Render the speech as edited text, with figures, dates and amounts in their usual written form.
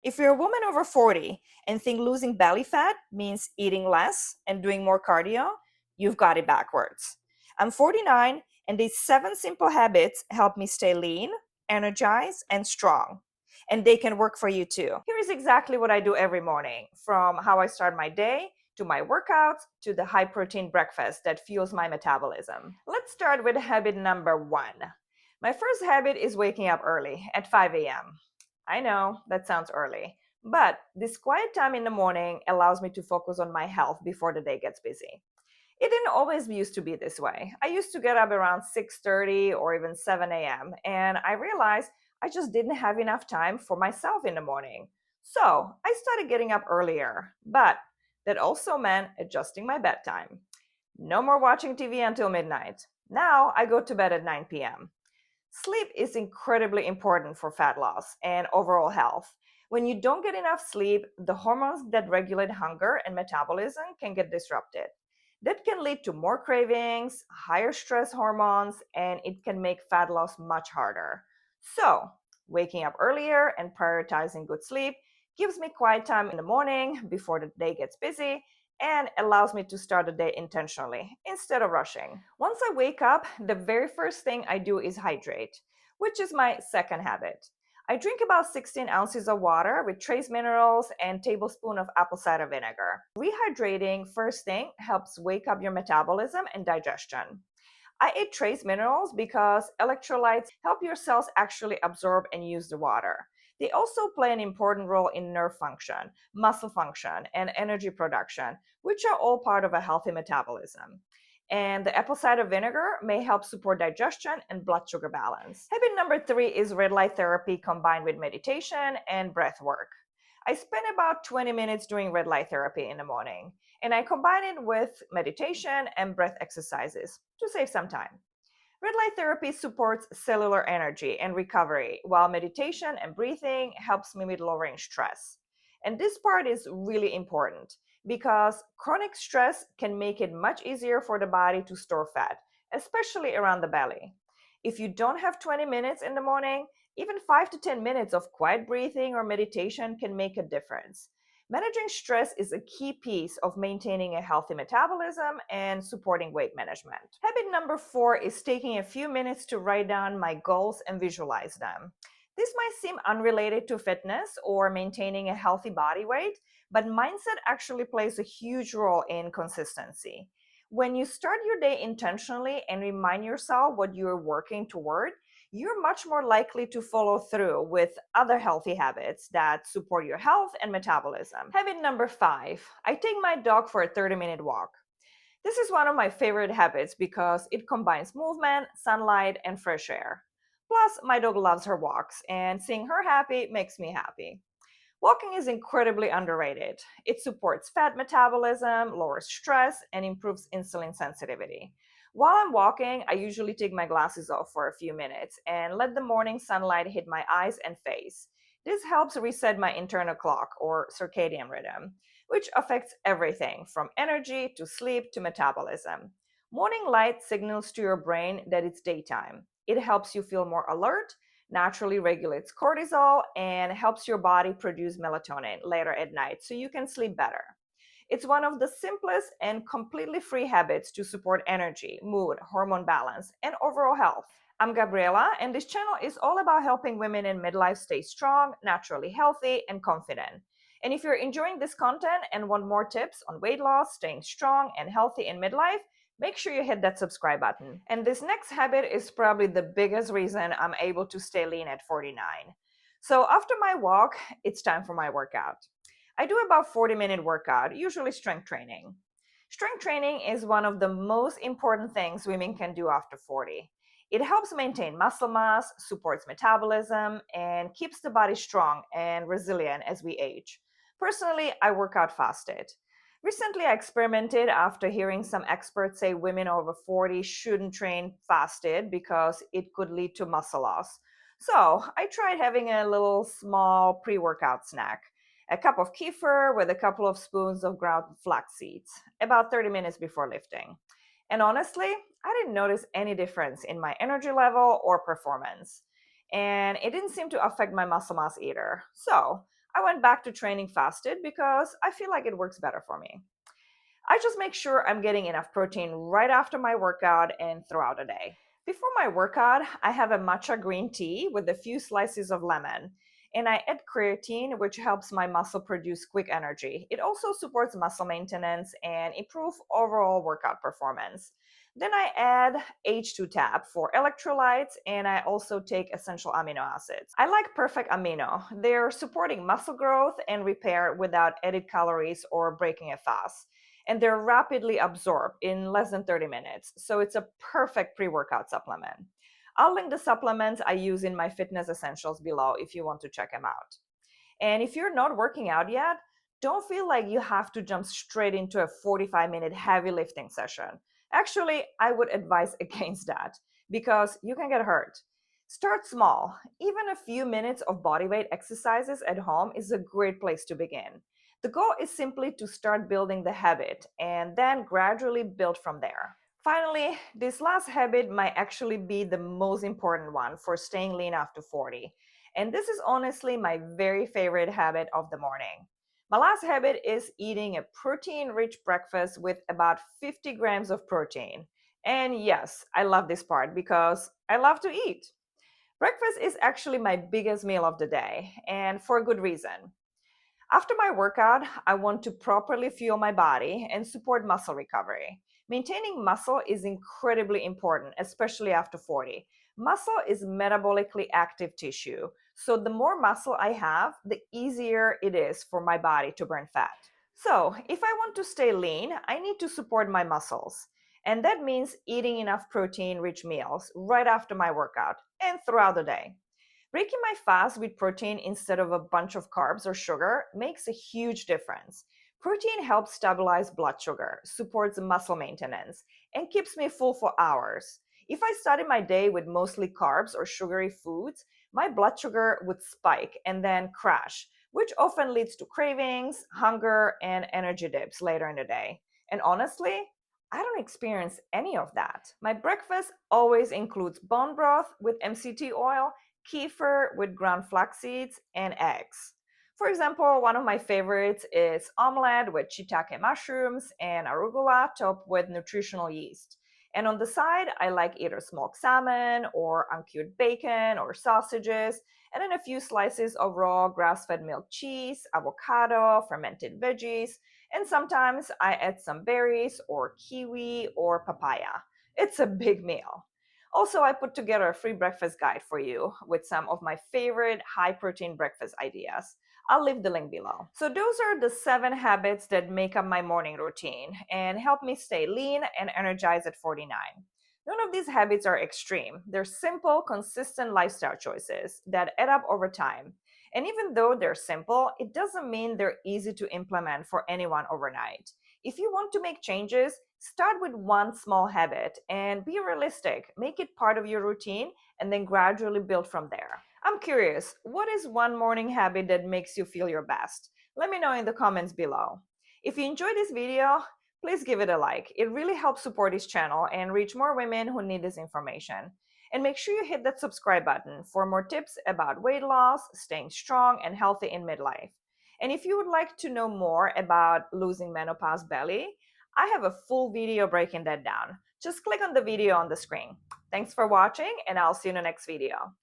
If you're a woman over 40 and think losing belly fat means eating less and doing more cardio, you've got it backwards. I'm 49, and these 7 simple habits help me stay lean, energized, and strong. And they can work for you too. Here is exactly what I do every morning, from how I start my day to my workouts to the high protein breakfast that fuels my metabolism. Let's start with habit number 1. My first habit is waking up early at 5 a.m. I know that sounds early, but this quiet time in the morning allows me to focus on my health before the day gets busy. It didn't always used to be this way. I used to get up around 6:30 or even 7 a.m. and I realized I just didn't have enough time for myself in the morning. So I started getting up earlier, but that also meant adjusting my bedtime. No more watching TV until midnight. Now I go to bed at 9 p.m. Sleep is incredibly important for fat loss and overall health. When you don't get enough sleep, the hormones that regulate hunger and metabolism can get disrupted. That can lead to more cravings, higher stress hormones, and it can make fat loss much harder. So, waking up earlier and prioritizing good sleep gives me quiet time in the morning before the day gets busy and allows me to start the day intentionally instead of rushing. Once I wake up, the very first thing I do is hydrate, which is my second habit. I drink about 16 ounces of water with trace minerals and tablespoon of apple cider vinegar. Rehydrating first thing helps wake up your metabolism and digestion. I eat trace minerals because electrolytes help your cells actually absorb and use the water. They also play an important role in nerve function, muscle function, and energy production, which are all part of a healthy metabolism. And the apple cider vinegar may help support digestion and blood sugar balance. Habit number 3 is red light therapy combined with meditation and breath work. I spend about 20 minutes doing red light therapy in the morning, and I combine it with meditation and breath exercises to save some time. Red light therapy supports cellular energy and recovery, while meditation and breathing helps me with lowering stress. And this part is really important because chronic stress can make it much easier for the body to store fat, especially around the belly. If you don't have 20 minutes in the morning, even 5 to 10 minutes of quiet breathing or meditation can make a difference. Managing stress is a key piece of maintaining a healthy metabolism and supporting weight management. Habit number 4 is taking a few minutes to write down my goals and visualize them. This might seem unrelated to fitness or maintaining a healthy body weight, but mindset actually plays a huge role in consistency. When you start your day intentionally and remind yourself what you're working toward, you're much more likely to follow through with other healthy habits that support your health and metabolism. Habit number 5, I take my dog for a 30-minute walk. This is one of my favorite habits because it combines movement, sunlight, and fresh air. Plus, my dog loves her walks, and seeing her happy makes me happy. Walking is incredibly underrated. It supports fat metabolism, lowers stress, and improves insulin sensitivity. While I'm walking, I usually take my glasses off for a few minutes and let the morning sunlight hit my eyes and face. This helps reset my internal clock or circadian rhythm, which affects everything from energy to sleep to metabolism. Morning light signals to your brain that it's daytime. It helps you feel more alert, naturally regulates cortisol, and helps your body produce melatonin later at night so you can sleep better. It's one of the simplest and completely free habits to support energy, mood, hormone balance, and overall health. I'm Gabriela, and this channel is all about helping women in midlife stay strong, naturally healthy, and confident. And if you're enjoying this content and want more tips on weight loss, staying strong and healthy in midlife, make sure you hit that subscribe button. And this next habit is probably the biggest reason I'm able to stay lean at 49. So after my walk, it's time for my workout. I do about 40-minute workout, usually strength training. Strength training is one of the most important things women can do after 40. It helps maintain muscle mass, supports metabolism, and keeps the body strong and resilient as we age. Personally, I work out fasted. Recently, I experimented after hearing some experts say women over 40 shouldn't train fasted because it could lead to muscle loss. So I tried having a little small pre-workout snack, a cup of kefir with a couple of spoons of ground flax seeds, about 30 minutes before lifting. And honestly, I didn't notice any difference in my energy level or performance. And it didn't seem to affect my muscle mass either. So I went back to training fasted because I feel like it works better for me. I just make sure I'm getting enough protein right after my workout and throughout the day. Before my workout, I have a matcha green tea with a few slices of lemon. And I add creatine, which helps my muscle produce quick energy. It also supports muscle maintenance and improve overall workout performance. Then I add H2 tab for electrolytes, and I also take essential amino acids. I like Perfect Amino. They're supporting muscle growth and repair without added calories or breaking a fast, and they're rapidly absorbed in less than 30 minutes. So it's a perfect pre workout supplement. I'll link the supplements I use in my fitness essentials below if you want to check them out. And if you're not working out yet, don't feel like you have to jump straight into a 45-minute heavy lifting session. Actually, I would advise against that because you can get hurt. Start small. Even a few minutes of bodyweight exercises at home is a great place to begin. The goal is simply to start building the habit and then gradually build from there. Finally, this last habit might actually be the most important one for staying lean after 40. And this is honestly my very favorite habit of the morning. My last habit is eating a protein rich breakfast with about 50 grams of protein. And yes, I love this part because I love to eat. Breakfast is actually my biggest meal of the day, and for a good reason. After my workout, I want to properly fuel my body and support muscle recovery. Maintaining muscle is incredibly important, especially after 40. Muscle is metabolically active tissue, so the more muscle I have, the easier it is for my body to burn fat. So, if I want to stay lean, I need to support my muscles. And that means eating enough protein rich meals right after my workout and throughout the day. Breaking my fast with protein instead of a bunch of carbs or sugar makes a huge difference. Protein helps stabilize blood sugar, supports muscle maintenance, and keeps me full for hours. If I started my day with mostly carbs or sugary foods, my blood sugar would spike and then crash, which often leads to cravings, hunger, and energy dips later in the day. And honestly, I don't experience any of that. My breakfast always includes bone broth with MCT oil, kefir with ground flax seeds, and eggs. For example, one of my favorites is omelette with shiitake mushrooms and arugula topped with nutritional yeast. And on the side, I like either smoked salmon or uncured bacon or sausages, and then a few slices of raw grass-fed milk cheese, avocado, fermented veggies, and sometimes I add some berries or kiwi or papaya. It's a big meal. Also, I put together a free breakfast guide for you with some of my favorite high protein breakfast ideas. I'll leave the link below. So, those are the 7 habits that make up my morning routine and help me stay lean and energized at 49. None of these habits are extreme. They're simple, consistent lifestyle choices that add up over time. And even though they're simple, it doesn't mean they're easy to implement for anyone overnight. If you want to make changes, start with one small habit and be realistic. Make it part of your routine and then gradually build from there. I'm curious, what is one morning habit that makes you feel your best? Let me know in the comments below. If you enjoyed this video, please give it a like. It really helps support this channel and reach more women who need this information. And make sure you hit that subscribe button for more tips about weight loss, staying strong and healthy in midlife. And if you would like to know more about losing menopause belly, I have a full video breaking that down. Just click on the video on the screen. Thanks for watching, and I'll see you in the next video.